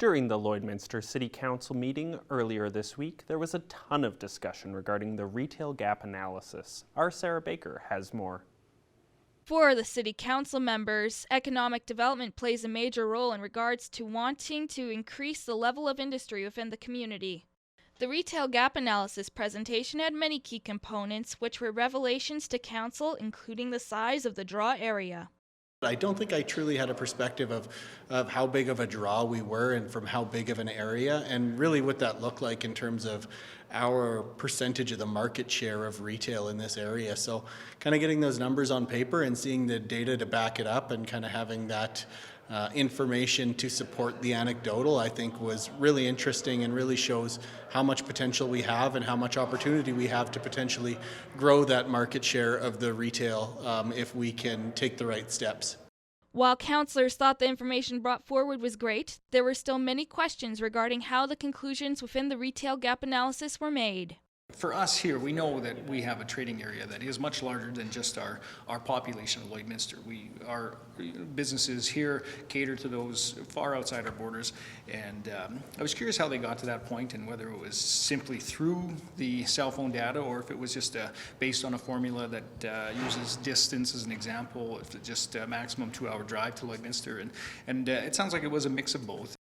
During the Lloydminster City Council meeting earlier this week, there was a ton of discussion regarding the retail gap analysis. Our Sarah Baker has more. For the City Council members, economic development plays a major role in regards to wanting to increase the level of industry within the community. The retail gap analysis presentation had many key components, which were revelations to Council, including the size of the draw area. I don't think I truly had a perspective of how big of a draw we were and from how big of an area, and really what that looked like in terms of our percentage of the market share of retail in this area. So kind of getting those numbers on paper and seeing the data to back it up and kind of having that information to support the anecdotal, I think was really interesting and really shows how much potential we have and how much opportunity we have to potentially grow that market share of the retail if we can take the right steps. While councillors thought the information brought forward was great, there were still many questions regarding how the conclusions within the retail gap analysis were made. For us here, we know that we have a trading area that is much larger than just our population of Lloydminster. Our businesses here cater to those far outside our borders, and I was curious how they got to that point and whether it was simply through the cell phone data or if it was just based on a formula that uses distance as an example, if it's just a maximum 2-hour drive to Lloydminster, and it sounds like it was a mix of both.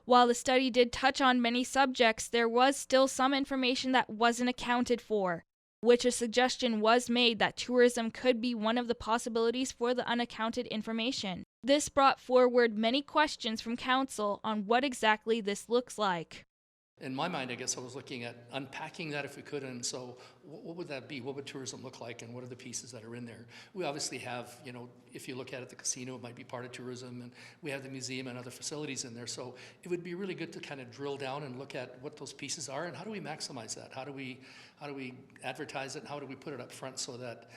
While the study did touch on many subjects, there was still some information that wasn't accounted for, which a suggestion was made that tourism could be one of the possibilities for the unaccounted information. This brought forward many questions from Council on what exactly this looks like. In my mind, I guess I was looking at unpacking that if we could, and so what would that be? What would tourism look like, and what are the pieces that are in there? We obviously have, if you look at it, the casino, it might be part of tourism, and we have the museum and other facilities in there, so it would be really good to kind of drill down and look at what those pieces are, and how do we maximize that? How do we advertise it, and how do we put it up front so that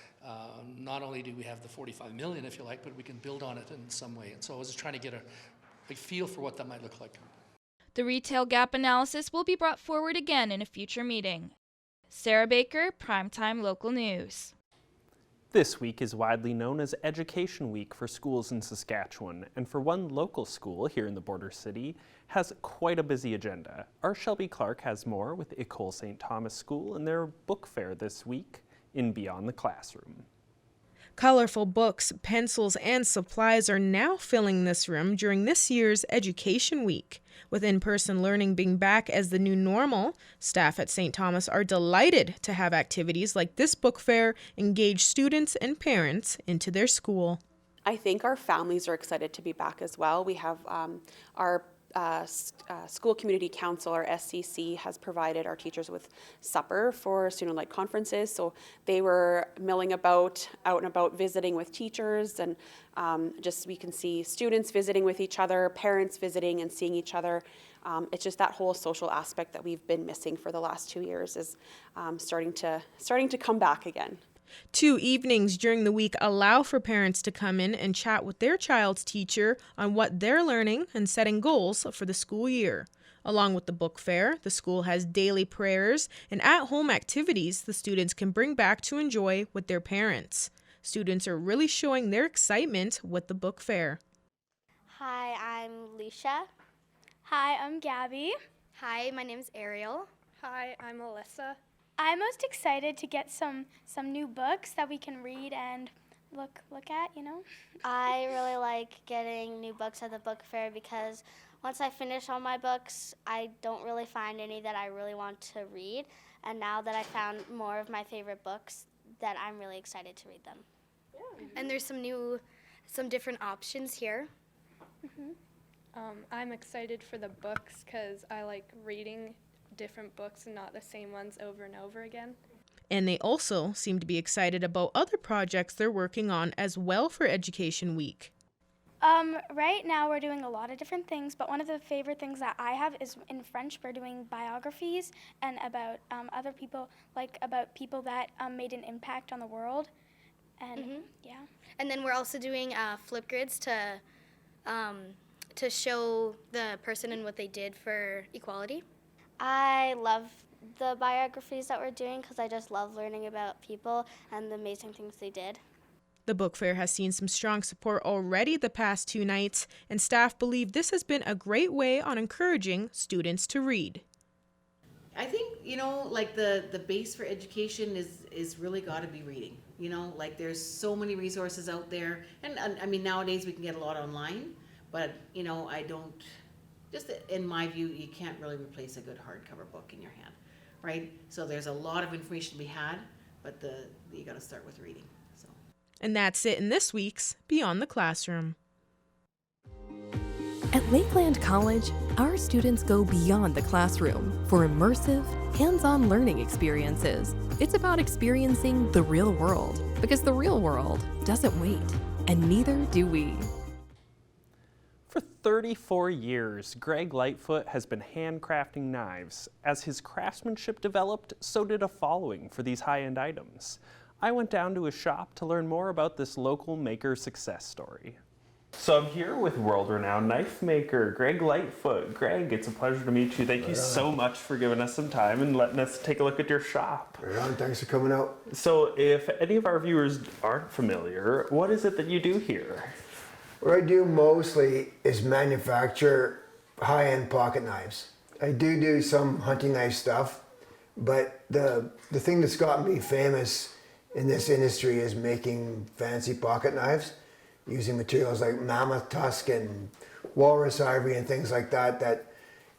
not only do we have the 45 million, if you like, but we can build on it in some way. And so I was just trying to get a feel for what that might look like. The retail gap analysis will be brought forward again in a future meeting. Sarah Baker, Primetime Local News. This week is widely known as Education Week for schools in Saskatchewan, and for one local school here in the border city, has quite a busy agenda. Our Shelby Clark has more with École St. Thomas School and their book fair this week in Beyond the Classroom. Colorful books, pencils, and supplies are now filling this room during this year's Education Week. With in-person learning being back as the new normal, staff at St. Thomas are delighted to have activities like this book fair engage students and parents into their school. I think our families are excited to be back as well. We have our School Community Council, our SCC, has provided our teachers with supper for student-led conferences. So they were milling about, out and about, visiting with teachers, and just we can see students visiting with each other, parents visiting and seeing each other. It's just that whole social aspect that we've been missing for the last 2 years is starting to come back again. 2 evenings during the week allow for parents to come in and chat with their child's teacher on what they're learning and setting goals for the school year. Along with the book fair, the school has daily prayers and at-home activities the students can bring back to enjoy with their parents. Students are really showing their excitement with the book fair. Hi, I'm Leisha. Hi, I'm Gabby. Hi, my name's Ariel. Hi, I'm Alyssa. I'm most excited to get some new books that we can read and look at, I really like getting new books at the book fair because once I finish all my books, I don't really find any that I really want to read. And now that I found more of my favorite books, that I'm really excited to read them. Yeah. And there's some different options here. Mm-hmm. I'm excited for the books because I like reading different books and not the same ones over and over again. And they also seem to be excited about other projects they're working on as well for Education Week. Right now we're doing a lot of different things, but one of the favorite things that I have is in French we're doing biographies and about other people, like about people that made an impact on the world. And yeah. And then we're also doing flip grids to show the person and what they did for equality. I love the biographies that we're doing because I just love learning about people and the amazing things they did. The book fair has seen some strong support already the past 2 nights, and staff believe this has been a great way on encouraging students to read. I think, like the base for education is really got to be reading. Like there's so many resources out there. And I mean, nowadays we can get a lot online, but, I don't, just in my view, you can't really replace a good hardcover book in your hand, right? So there's a lot of information to be had, but you got to start with reading. So. And that's it in this week's Beyond the Classroom. At Lakeland College, our students go beyond the classroom for immersive, hands-on learning experiences. It's about experiencing the real world, because the real world doesn't wait, and neither do we. For 34 years, Greg Lightfoot has been handcrafting knives. As his craftsmanship developed, so did a following for these high-end items. I went down to his shop to learn more about this local maker success story. So I'm here with world-renowned knife maker Greg Lightfoot. Greg, it's a pleasure to meet you. Thank you so much for giving us some time and letting us take a look at your shop. Right on, thanks for coming out. So if any of our viewers aren't familiar, what is it that you do here? What I do mostly is manufacture high-end pocket knives. I do some hunting knife stuff, but the thing that's got me famous in this industry is making fancy pocket knives, using materials like mammoth tusk and walrus ivory and things like that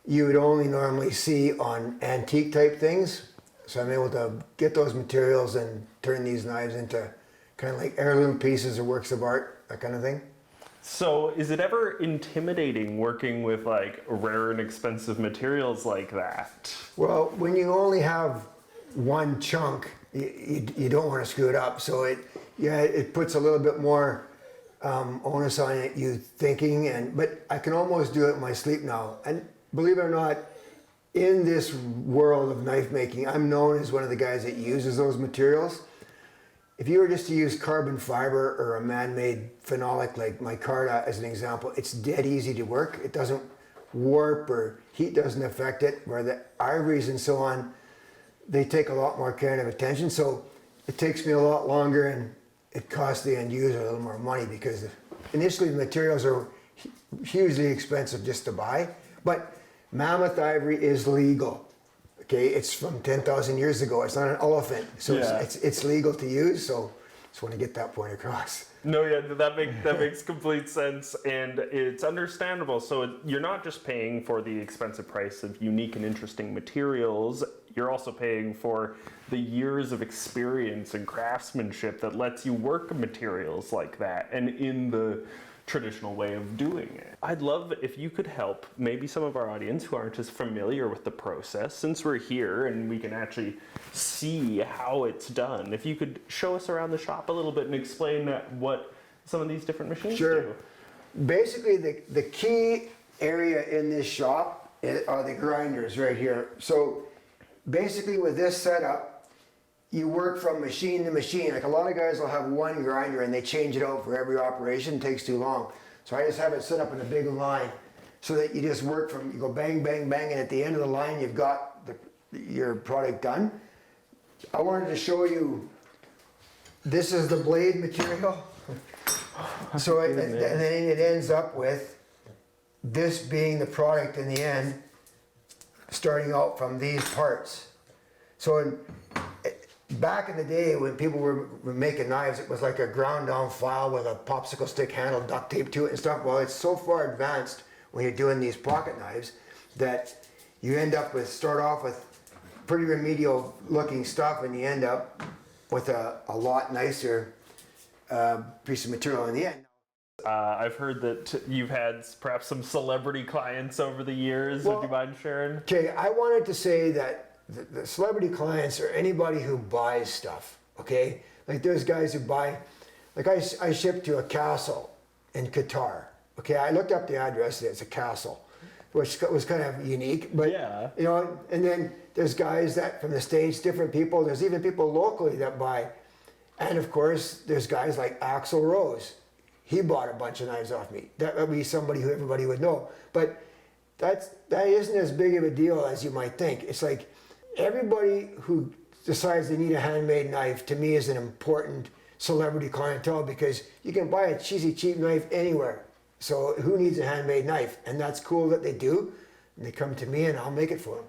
you would only normally see on antique type things. So I'm able to get those materials and turn these knives into kind of like heirloom pieces or works of art, that kind of thing. So is it ever intimidating working with like rare and expensive materials like that? Well, when you only have one chunk, you don't want to screw it up. So it puts a little bit more onus on it, you thinking, but I can almost do it in my sleep now. And believe it or not, in this world of knife making, I'm known as one of the guys that uses those materials. If you were just to use carbon fiber or a man-made phenolic like micarta as an example, it's dead easy to work. It doesn't warp or heat doesn't affect it, where the ivories and so on, they take a lot more care and attention. So it takes me a lot longer and it costs the end user a little more money because initially the materials are hugely expensive just to buy, but mammoth ivory is legal. Okay, it's from 10,000 years ago. It's not an elephant, so it's legal to use. So just want to get that point across. No, yeah, that makes complete sense, and it's understandable. So you're not just paying for the expensive price of unique and interesting materials. You're also paying for the years of experience and craftsmanship that lets you work materials like that and in the traditional way of doing it. I'd love if you could help maybe some of our audience who aren't as familiar with the process, since we're here and we can actually see how it's done. If you could show us around the shop a little bit and explain what some of these different machines do. Basically, the key area in this shop are the grinders right here. So basically with this setup, you work from machine to machine. Like a lot of guys will have one grinder and they change it out for every operation. It takes too long. So I just have it set up in a big line so that you just work from, you go bang, bang, bang, and at the end of the line, you've got your product done. I wanted to show you, this is the blade material. So and then it ends up with this being the product in the end, starting out from these parts. So back in the day when people were making knives, it was like a ground down file with a popsicle stick handle duct tape to it and stuff. Well, it's so far advanced when you're doing these pocket knives that you end up with, start off with pretty remedial looking stuff and you end up with a lot nicer piece of material in the end. I've heard that you've had perhaps some celebrity clients over the years. Would you mind sharing? Okay, I wanted to say that the celebrity clients are anybody who buys stuff, okay? Like there's guys who buy, like I shipped to a castle in Qatar, okay? I looked up the address, it's a castle, which was kind of unique, but you know, and then there's guys that from the States, different people, there's even people locally that buy, and of course, there's guys like Axl Rose. He bought a bunch of knives off me. That would be somebody who everybody would know, but that isn't as big of a deal as you might think. It's like, everybody who decides they need a handmade knife, to me, is an important celebrity clientele because you can buy a cheesy cheap knife anywhere. So who needs a handmade knife? And that's cool that they do. And they come to me and I'll make it for them.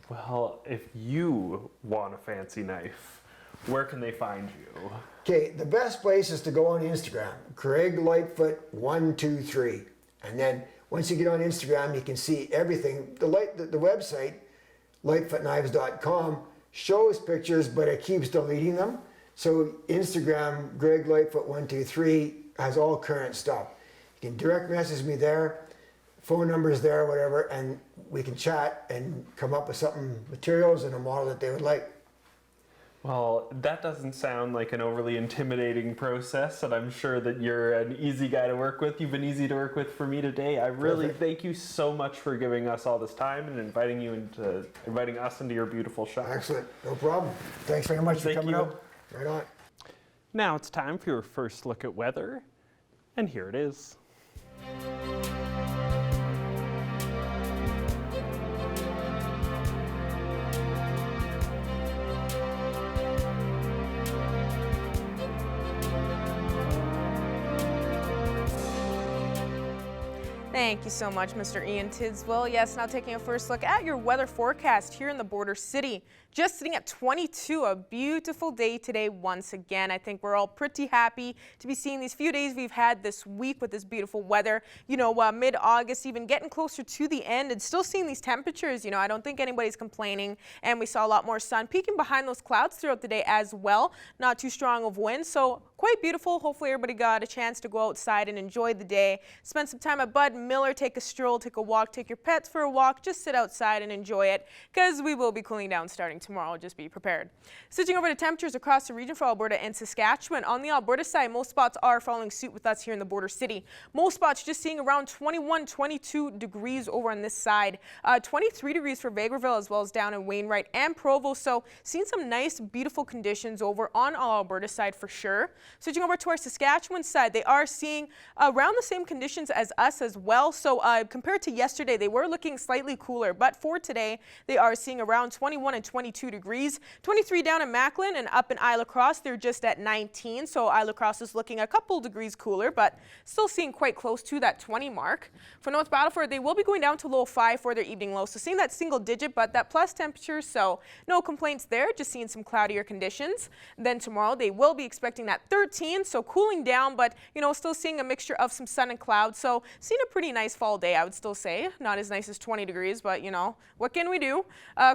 Well, if you want a fancy knife, where can they find you? Okay, the best place is to go on Instagram, Craig Lightfoot 123. And then once you get on Instagram, you can see everything. The website, lightfootknives.com, shows pictures, but it keeps deleting them. So Instagram, Greg Lightfoot 123, has all current stuff. You can direct message me there, phone numbers there, whatever, and we can chat and come up with something, materials and a model that they would like. Well, that doesn't sound like an overly intimidating process, and I'm sure that you're an easy guy to work with. You've been easy to work with for me today. I really thank you so much for giving us all this time and inviting us into your beautiful shop. Excellent, no problem. Thanks very much for coming out. Right on. Now it's time for your first look at weather, and here it is. Thank you so much, Mr. Ian Tidswell. Yes, now taking a first look at your weather forecast here in the Border City. Just sitting at 22, a beautiful day today once again. I think we're all pretty happy to be seeing these few days we've had this week with this beautiful weather. You know, mid-August, even getting closer to the end and still seeing these temperatures. You know, I don't think anybody's complaining. And we saw a lot more sun peeking behind those clouds throughout the day as well. Not too strong of wind, so quite beautiful. Hopefully everybody got a chance to go outside and enjoy the day. Spend some time at Bud Miller, take a stroll, take a walk, take your pets for a walk, just sit outside and enjoy it because we will be cooling down starting tomorrow. Just be prepared. Switching over to temperatures across the region for Alberta and Saskatchewan. On the Alberta side, most spots are following suit with us here in the Border City. Most spots just seeing around 21, 22 degrees over on this side. 23 degrees for Vegreville as well as down in Wainwright and Provo. So seeing some nice, beautiful conditions over on our Alberta side for sure. Switching over to our Saskatchewan side, they are seeing around the same conditions as us as well. So compared to yesterday, they were looking slightly cooler, but for today, they are seeing around 21 and 22 degrees. 23 down in Macklin, and up in Isle Cross, they're just at 19. So Isle Cross is looking a couple degrees cooler, but still seeing quite close to that 20 mark. For North Battleford, they will be going down to low 5 for their evening low. So seeing that single digit, but that plus temperature, so no complaints there, just seeing some cloudier conditions. Then tomorrow, they will be expecting that 13, so cooling down, but you know, still seeing a mixture of some sun and clouds. So seeing a pretty nice fall day, I would still say. Not as nice as 20 degrees, but you know, what can we do?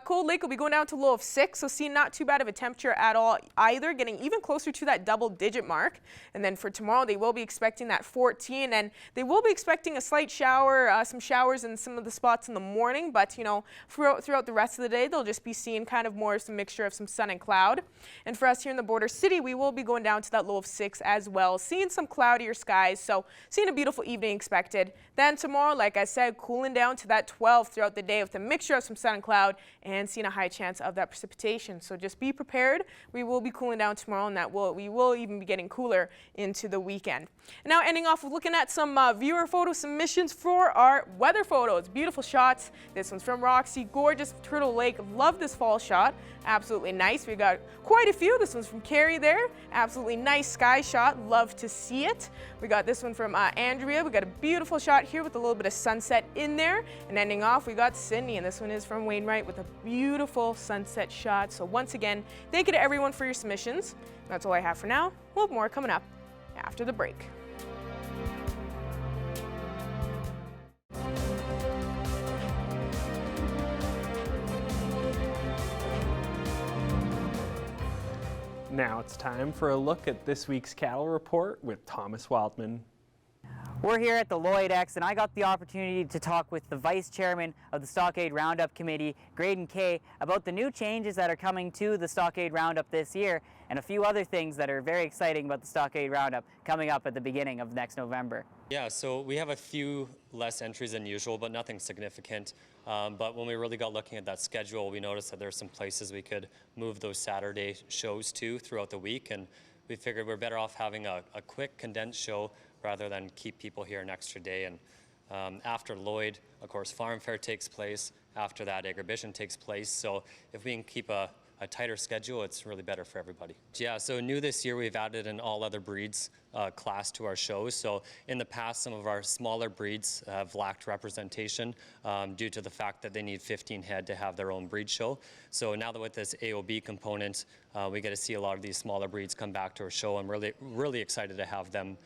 Cold Lake will be going down to low of 6, so seeing not too bad of a temperature at all either, getting even closer to that double-digit mark. And then for tomorrow, they will be expecting that 14, and they will be expecting a slight shower, some showers in some of the spots in the morning, but you know, throughout the rest of the day, they'll just be seeing kind of more some mixture of some sun and cloud. And for us here in the Border City, we will be going down to that low of 6 as well, seeing some cloudier skies, so seeing a beautiful evening expected. Then tomorrow, like I said, cooling down to that 12 throughout the day with a mixture of some sun and cloud and seeing a high chance of that precipitation. So just be prepared. We will be cooling down tomorrow, and we will even be getting cooler into the weekend. And now ending off with looking at some viewer photo submissions for our weather photos. Beautiful shots. This one's from Roxy. Gorgeous Turtle Lake. Love this fall shot. Absolutely nice. We got quite a few. This one's from Carrie there. Absolutely nice sky shot. Love to see it. We got this one from Andrea. We got a beautiful shot here with a little bit of sunset in there. And ending off, we got Sydney, and this one is from Wainwright with a beautiful sunset shot. So once again, thank you to everyone for your submissions. That's all I have for now. We'll have more coming up after the break. Now it's time for a look at this week's cattle report with Thomas Wildman. We're here at the Lloyd X, and I got the opportunity to talk with the Vice Chairman of the Stockade Roundup Committee, Graydon Kay, about the new changes that are coming to the Stockade Roundup this year, and a few other things that are very exciting about the Stockade Roundup coming up at the beginning of next November. Yeah, so we have a few less entries than usual, but nothing significant. But when we really got looking at that schedule, we noticed that there's some places we could move those Saturday shows to throughout the week, and we figured we're better off having a quick condensed show rather than keep people here an extra day. And after Lloyd, of course, Farm Fair takes place. After that, Agribition takes place. So if we can keep a a tighter schedule, it's really better for everybody. Yeah, so new this year, we've added an all other breeds class to our shows. So in the past, some of our smaller breeds have lacked representation due to the fact that they need 15 head to have their own breed show. So now that with this AOB component, we get to see a lot of these smaller breeds come back to our show. I'm really excited to have them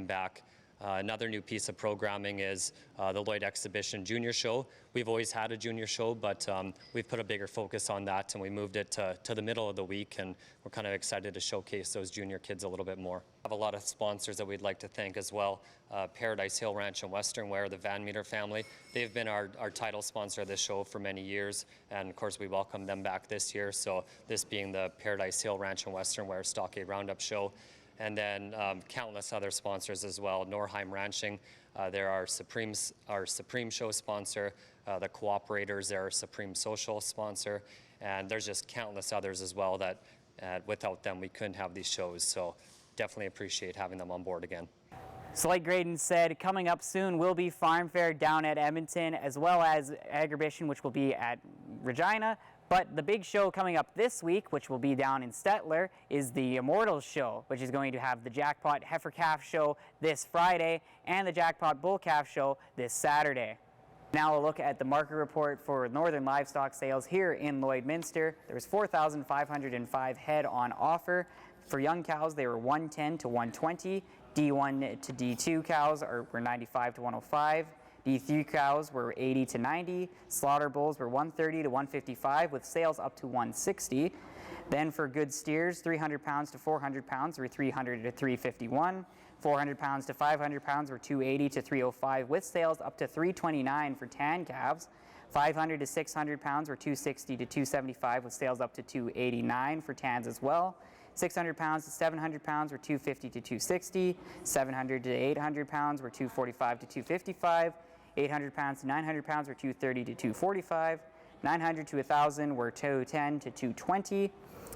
back. Another new piece of programming is the Lloyd Exhibition Junior Show. We've always had a junior show, but we've put a bigger focus on that, and we moved it to the middle of the week, and we're kind of excited to showcase those junior kids a little bit more. We have a lot of sponsors that we'd like to thank as well. Paradise Hill Ranch and Western Wear, the Van Meter family. They've been our title sponsor of this show for many years, and of course we welcome them back this year. So this being the Paradise Hill Ranch and Western Wear Stockade Roundup Show. And then countless other sponsors as well. Norheim Ranching, they're our Supreme Show sponsor. The Cooperators, they're our Supreme Social sponsor. And there's just countless others as well that without them we couldn't have these shows. So definitely appreciate having them on board again. So like Graydon said, coming up soon will be Farm Fair down at Edmonton, as well as Agribition, which will be at Regina. But the big show coming up this week, which will be down in Stettler, is the Immortals Show, which is going to have the Jackpot Heifer Calf Show this Friday and the Jackpot Bull Calf Show this Saturday. Now a look at the market report for northern livestock sales here in Lloydminster. There was 4,505 head on offer. For young cows, they were 110 to 120. D1 to D2 cows were 95 to 105. D3 cows were 80 to 90. Slaughter bulls were 130 to 155 with sales up to 160. Then for good steers, 300 pounds to 400 pounds were 300 to 351. 400 pounds to 500 pounds were 280 to 305 with sales up to 329 for tan calves. 500 to 600 pounds were 260 to 275 with sales up to 289 for tans as well. 600 pounds to 700 pounds were 250 to 260. 700 to 800 pounds were 245 to 255. 800 pounds to 900 pounds were 230 to 245. 900 to 1,000 were 210 to 220.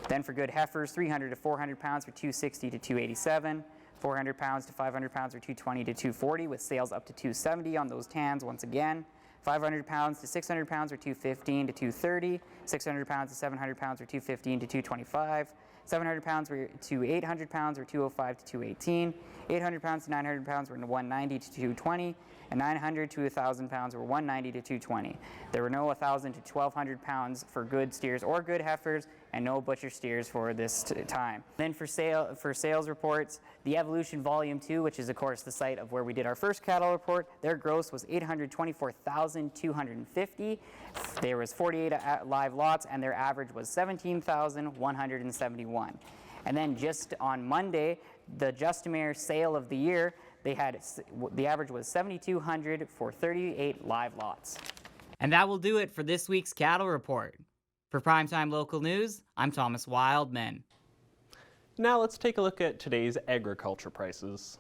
Then for good heifers, 300 to 400 pounds were 260 to 287. 400 pounds to 500 pounds were 220 to 240 with sales up to 270 on those tans once again. 500 pounds to 600 pounds were 215 to 230. 600 pounds to 700 pounds were 215 to 225. 700 pounds to 800 pounds were 205 to 218. 800 pounds to 900 pounds were 190 to 220. And 900 to 1,000 pounds were 190 to 220. There were no 1,000 to 1,200 pounds for good steers or good heifers, and no butcher steers for this time. Then for sales reports, the Evolution Volume 2, which is of course the site of where we did our first cattle report, their gross was 824,250. There was 48 live lots, and their average was 17,171. And then just on Monday, the Justimere sale of the year, the average was 7,200 for 38 live lots. And that will do it for this week's Cattle Report. For Primetime Local News, I'm Thomas Wildman. Now let's take a look at today's agriculture prices.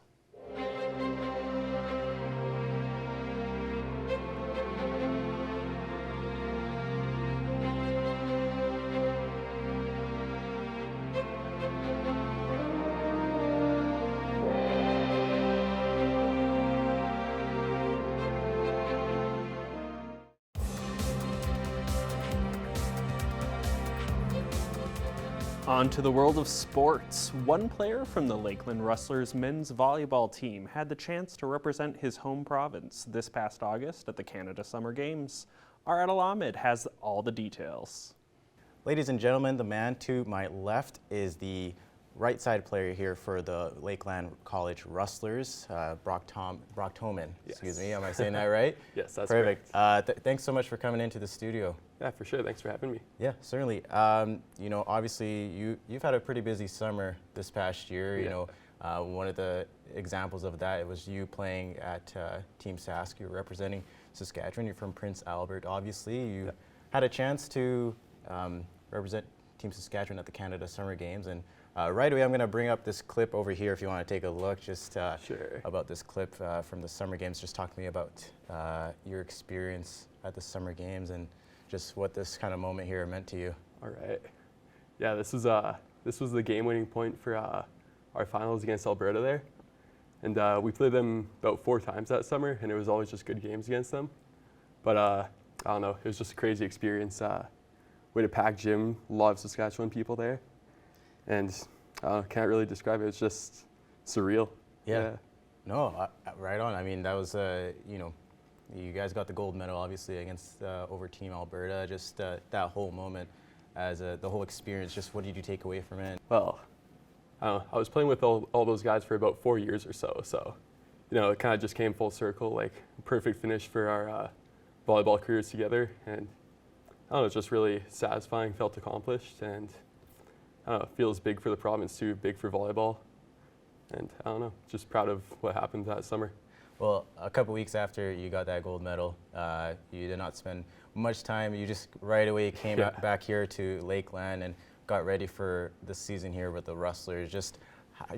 On to the world of sports. One player from the Lakeland Rustlers men's volleyball team had the chance to represent his home province this past August at the Canada Summer Games. Aradil Ahmed has all the details. Ladies and gentlemen, the man to my left is the right side player here for the Lakeland College Rustlers, Brock Toman. Yes. Excuse me, am I saying that right? Yes, that's perfect. correct. Thanks so much for coming into the studio. Yeah, for sure. Thanks for having me. Yeah, certainly. You know, obviously you've had a pretty busy summer this past year. You know, one of the examples of that, it was you playing at Team Sask. You're representing Saskatchewan. You're from Prince Albert. Obviously, you had a chance to represent Team Saskatchewan at the Canada Summer Games, and right away I'm going to bring up this clip over here if you want to take a look just about this clip from the Summer Games. Just talk to me about your experience at the Summer Games and just what this kind of moment here meant to you. All right. Yeah, this was the game-winning point for our finals against Alberta there, and we played them about 4 times that summer, and it was always just good games against them. But I don't know, it was just a crazy experience we had a packed gym, a lot of Saskatchewan people there, and can't really describe it. It's just surreal. Yeah. No, right on. I mean, that was, you know, you guys got the gold medal, obviously, against over Team Alberta. Just that whole moment, as the whole experience, just what did you take away from it? Well, I was playing with all those guys for about 4 years or so. So, you know, it kind of just came full circle, like perfect finish for our volleyball careers together. And I don't know, it's just really satisfying, felt accomplished, and I don't know, it feels big for the province too, big for volleyball. And I don't know, just proud of what happened that summer. Well, a couple weeks after you got that gold medal, you did not spend much time. You just right away came back here to Lakeland and got ready for the season here with the Rustlers. Just,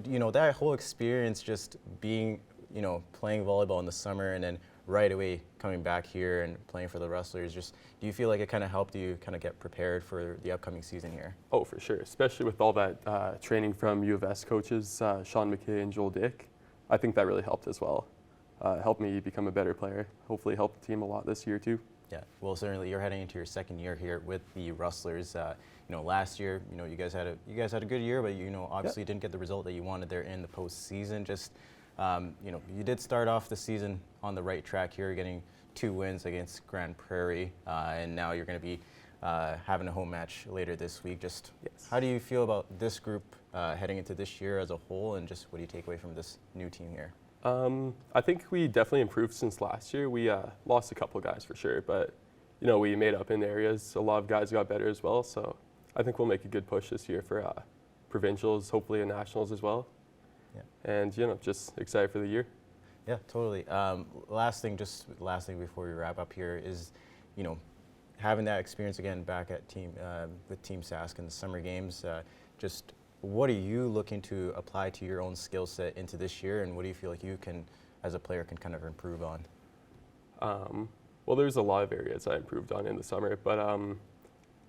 you know, that whole experience, just being, you know, playing volleyball in the summer and then right away coming back here and playing for the Rustlers. Just, do you feel like it kind of helped you kind of get prepared for the upcoming season here? Oh, for sure, especially with all that training from U of S coaches, Sean McKay and Joel Dick. I think that really helped as well. Helped me become a better player. Hopefully helped the team a lot this year too. Yeah, well, certainly you're heading into your second year here with the Rustlers. You know, last year, you know, you guys had a good year, but you know, obviously didn't get the result that you wanted there in the postseason. Just, you know, you did start off the season on the right track here, getting 2 wins against Grand Prairie, and now you're going to be having a home match later this week. Just, how do you feel about this group heading into this year as a whole, and just what do you take away from this new team here? I think we definitely improved since last year. We lost a couple guys for sure, but you know, we made up in areas. A lot of guys got better as well, so I think we'll make a good push this year for provincials, hopefully in nationals as well. Yeah. And you know, just excited for the year. Yeah, totally. Last thing before we wrap up here is, you know, having that experience again back at with Team Sask in the summer games. Just what are you looking to apply to your own skill set into this year, and what do you feel like you can, as a player, can kind of improve on? Well, there's a lot of areas I improved on in the summer, but I don't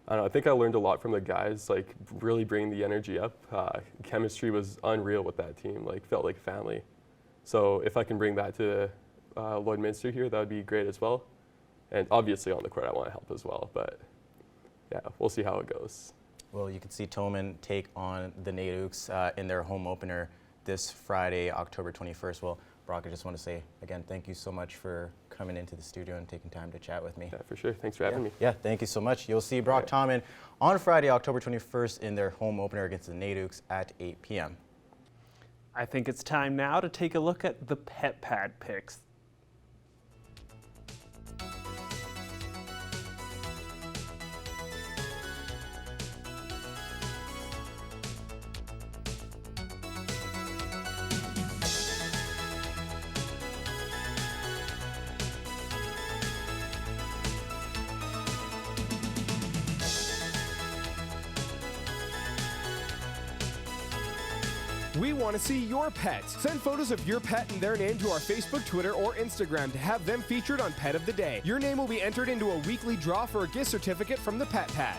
know, I think I learned a lot from the guys, like really bringing the energy up. Chemistry was unreal with that team, like felt like family. So if I can bring that to Lloydminster here, that would be great as well. And obviously on the court, I want to help as well, but yeah, we'll see how it goes. Well, you can see Toman take on the Nayuks in their home opener this Friday, October 21st. Well, Brock, I just want to say, again, thank you so much for coming into the studio and taking time to chat with me. Yeah, for sure. Thanks for having me. Yeah, thank you so much. You'll see Brock Toman on Friday, October 21st in their home opener against the Nayuks at 8 p.m. I think it's time now to take a look at the Pet Pad picks. We want to see your pet. Send photos of your pet and their name to our Facebook, Twitter, or Instagram to have them featured on Pet of the Day. Your name will be entered into a weekly draw for a gift certificate from the Pet Pad.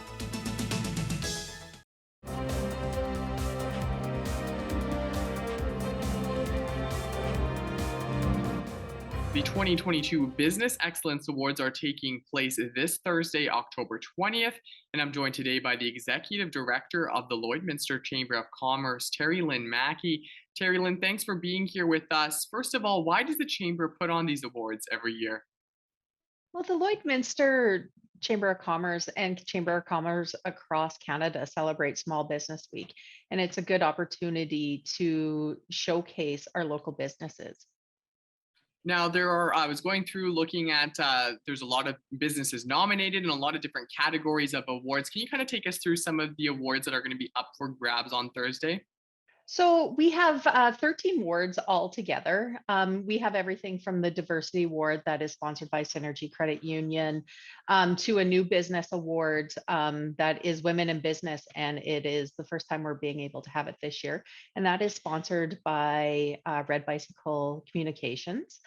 The 2022 Business Excellence Awards are taking place this Thursday, October 20th, and I'm joined today by the Executive Director of the Lloydminster Chamber of Commerce, Terry Lynn Mackey. Terry Lynn, thanks for being here with us. First of all, why does the Chamber put on these awards every year? Well, the Lloydminster Chamber of Commerce and Chamber of Commerce across Canada celebrate Small Business Week, and it's a good opportunity to showcase our local businesses. Now, I was going through looking at, there's a lot of businesses nominated in a lot of different categories of awards. Can you kind of take us through some of the awards that are going to be up for grabs on Thursday? So we have 13 awards altogether. We have everything from the Diversity Award that is sponsored by Synergy Credit Union to a new business award that is Women in Business. And it is the first time we're being able to have it this year. And that is sponsored by Red Bicycle Communications.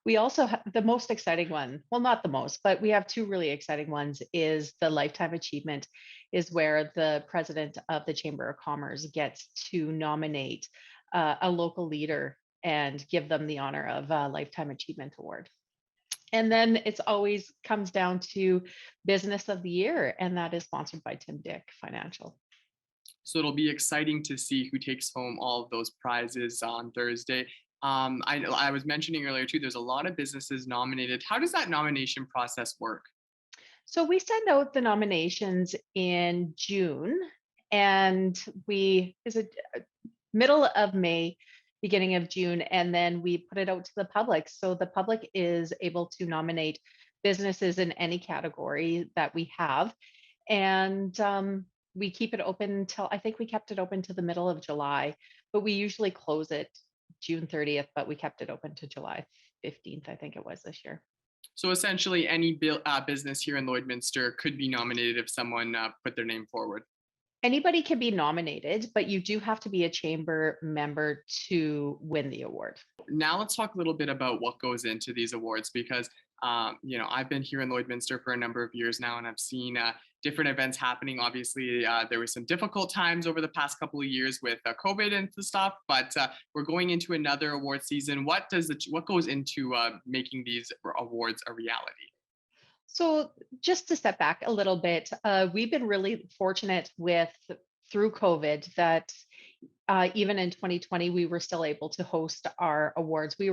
We also have the most exciting one, well, not the most, but we have two really exciting ones, is the Lifetime Achievement, is where the president of the Chamber of Commerce gets to nominate a local leader and give them the honor of a Lifetime Achievement Award. And then it's always comes down to Business of the Year, and that is sponsored by Tim Dick Financial. So it'll be exciting to see who takes home all of those prizes on Thursday. I was mentioning earlier too, there's a lot of businesses nominated. How does that nomination process work? So we send out the nominations in June, and is it middle of May, beginning of June, and then we put it out to the public. So the public is able to nominate businesses in any category that we have. And we keep it open till, I think we kept it open to the middle of July, but we usually close it June 30th, but we kept it open to July 15th, I think it was this year. So essentially, any business here in Lloydminster could be nominated if someone put their name forward. Anybody can be nominated, but you do have to be a chamber member to win the award. Now let's talk a little bit about what goes into these awards, because I've been here in Lloydminster for a number of years now, and I've seen different events happening. Obviously, there were some difficult times over the past couple of years with COVID and stuff, but we're going into another award season. What goes into making these awards a reality? So just to step back a little bit, we've been really fortunate through COVID that even in 2020, we were still able to host our awards. We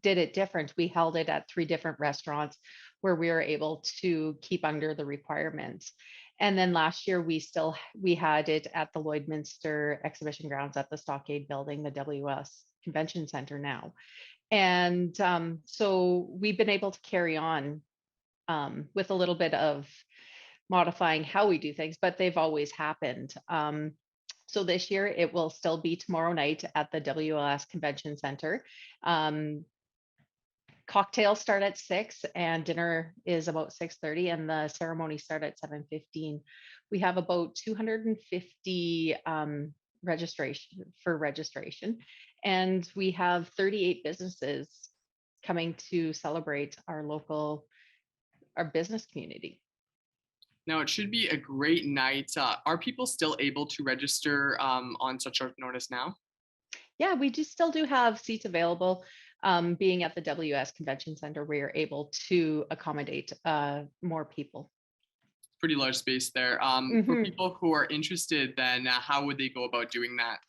did it different. We held it at 3 different restaurants where we were able to keep under the requirements. And then last year, we had it at the Lloydminster Exhibition Grounds at the Stockade Building, the WS Convention Center now. And so we've been able to carry on with a little bit of modifying how we do things, but they've always happened. So this year it will still be tomorrow night at the WLS Convention Center. Cocktails start at 6 and dinner is about 6:30, and the ceremony start at 7:15. We have about 250 registration, and we have 38 businesses coming to celebrate our business community. Now, it should be a great night. Are people still able to register on such short notice now? Yeah, we still do have seats available. Being at the WS Convention Center, we are able to accommodate more people. Pretty large space there. For people who are interested, then how would they go about doing that?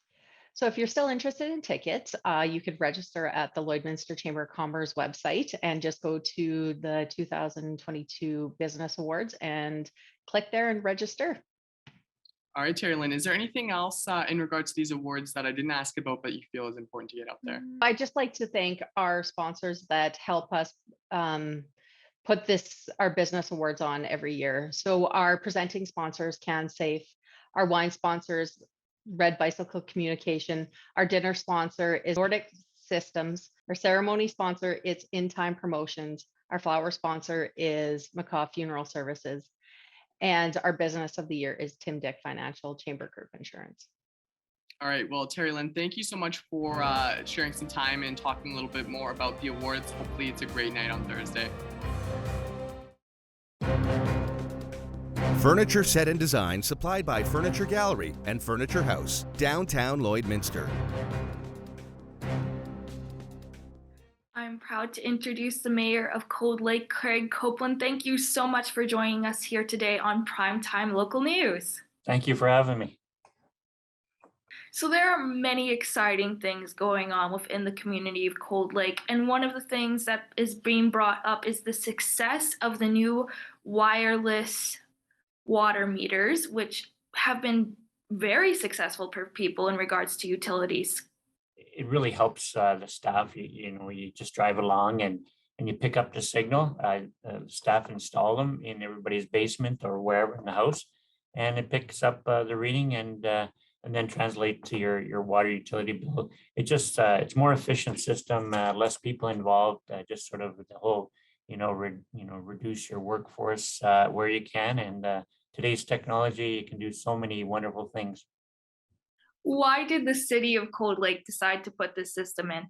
So if you're still interested in tickets, you could register at the Lloydminster Chamber of Commerce website and just go to the 2022 Business Awards and click there and register. All right, Terry Lynn, is there anything else in regards to these awards that I didn't ask about but you feel is important to get out there? I'd just like to thank our sponsors that help us put our business awards on every year. So our presenting sponsors, CanSafe, our wine sponsors, Red Bicycle Communication, our dinner sponsor is Nordic Systems, our ceremony sponsor is In Time Promotions, our flower sponsor is McCaw Funeral Services, and our business of the year is Tim Dick Financial Chamber Group Insurance. All right, well, Terry Lynn, thank you so much for sharing some time and talking a little bit more about the awards. Hopefully it's a great night on Thursday. Furniture set and design supplied by Furniture Gallery and Furniture House, downtown Lloydminster. I'm proud to introduce the Mayor of Cold Lake, Craig Copeland. Thank you so much for joining us here today on Primetime Local News. Thank you for having me. So there are many exciting things going on within the community of Cold Lake, and one of the things that is being brought up is the success of the new wireless water meters, which have been very successful for people in regards to utilities. It really helps the staff. You just drive along and you pick up the signal. Staff install them in everybody's basement or wherever in the house, and it picks up the reading and then translate to your water utility bill. It's more efficient system, less people involved. Just sort of the whole reduce your workforce where you can, and today's technology, you can do so many wonderful things. Why did the city of Cold Lake decide to put this system in?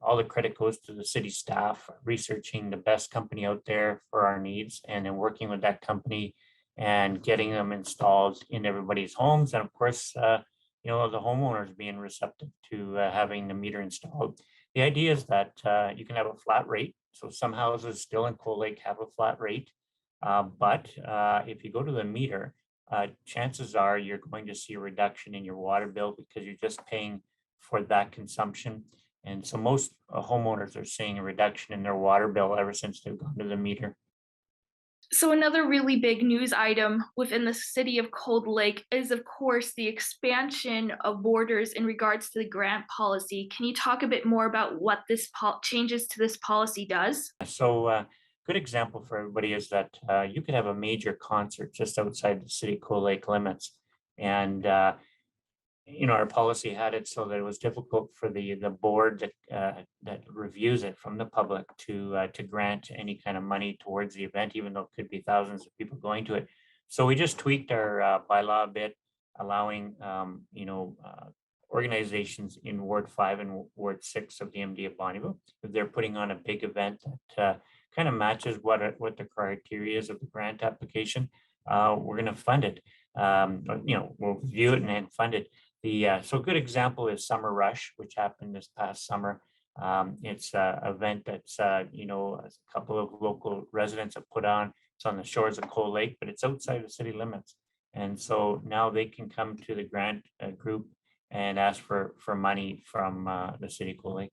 All the credit goes to the city staff researching the best company out there for our needs, and then working with that company and getting them installed in everybody's homes. And of course, the homeowners being receptive to having the meter installed. The idea is that you can have a flat rate. So some houses still in Cold Lake have a flat rate. But if you go to the meter, chances are you're going to see a reduction in your water bill because you're just paying for that consumption. And so most homeowners are seeing a reduction in their water bill ever since they've gone to the meter. So another really big news item within the city of Cold Lake is, of course, the expansion of borders in regards to the grant policy. Can you talk a bit more about what this changes to this policy does? So good example for everybody is that you could have a major concert just outside the city Cold Lake limits. And our policy had it so that it was difficult for the board that reviews it from the public to grant any kind of money towards the event, even though it could be thousands of people going to it. So we just tweaked our bylaw a bit, allowing organizations in Ward 5 and Ward 6 of the MD of Bonnyville, if they're putting on a big event that kind of matches what the criteria is of the grant application, we're going to fund it. We'll review it and then fund it. So a good example is Summer Rush, which happened this past summer. It's an event that's, a couple of local residents have put on. It's on the shores of Cold Lake, but it's outside the city limits. And so now they can come to the grant group and ask for money from the city of Cold Lake.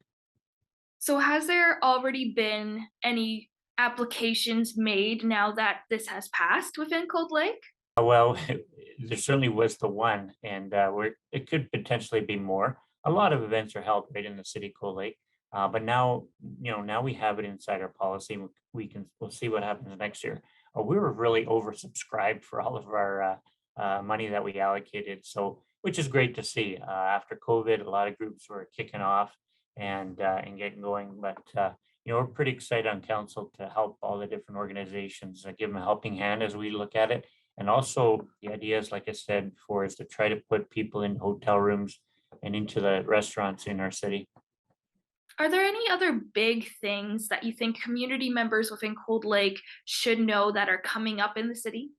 So has there already been any applications made now that this has passed within Cold Lake? Well, there certainly was the one, and it could potentially be more. A lot of events are held right in the city of Cold Lake, but now we have it inside our policy. And we'll see what happens next year. We were really oversubscribed for all of our money that we allocated, so which is great to see. After COVID, a lot of groups were kicking off and getting going, but we're pretty excited on council to help all the different organizations, give them a helping hand as we look at it. And also the idea is, like I said before, is to try to put people in hotel rooms and into the restaurants in our city. Are there any other big things that you think community members within Cold Lake should know that are coming up in the city?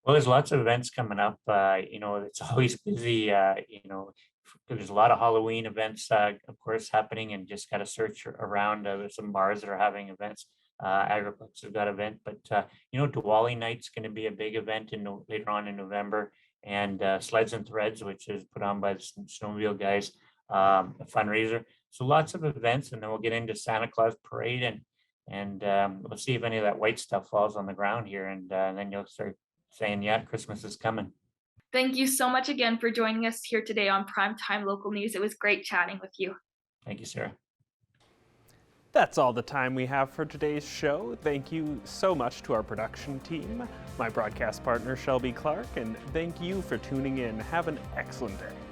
Well, there's lots of events coming up. It's always busy. There's a lot of Halloween events, of course, happening, and just got to search around. There's some bars that are having events. Agriplex has got an event, but Diwali night's going to be a big event later on in November, and Sleds and Threads, which is put on by the snowmobile guys, a fundraiser. So lots of events, and then we'll get into Santa Claus parade, and we'll see if any of that white stuff falls on the ground here, and then you'll start saying, yeah, Christmas is coming. Thank you so much again for joining us here today on Primetime Local News. It was great chatting with you. Thank you, Sarah. That's all the time we have for today's show. Thank you so much to our production team, my broadcast partner Shelby Clark, and thank you for tuning in. Have an excellent day.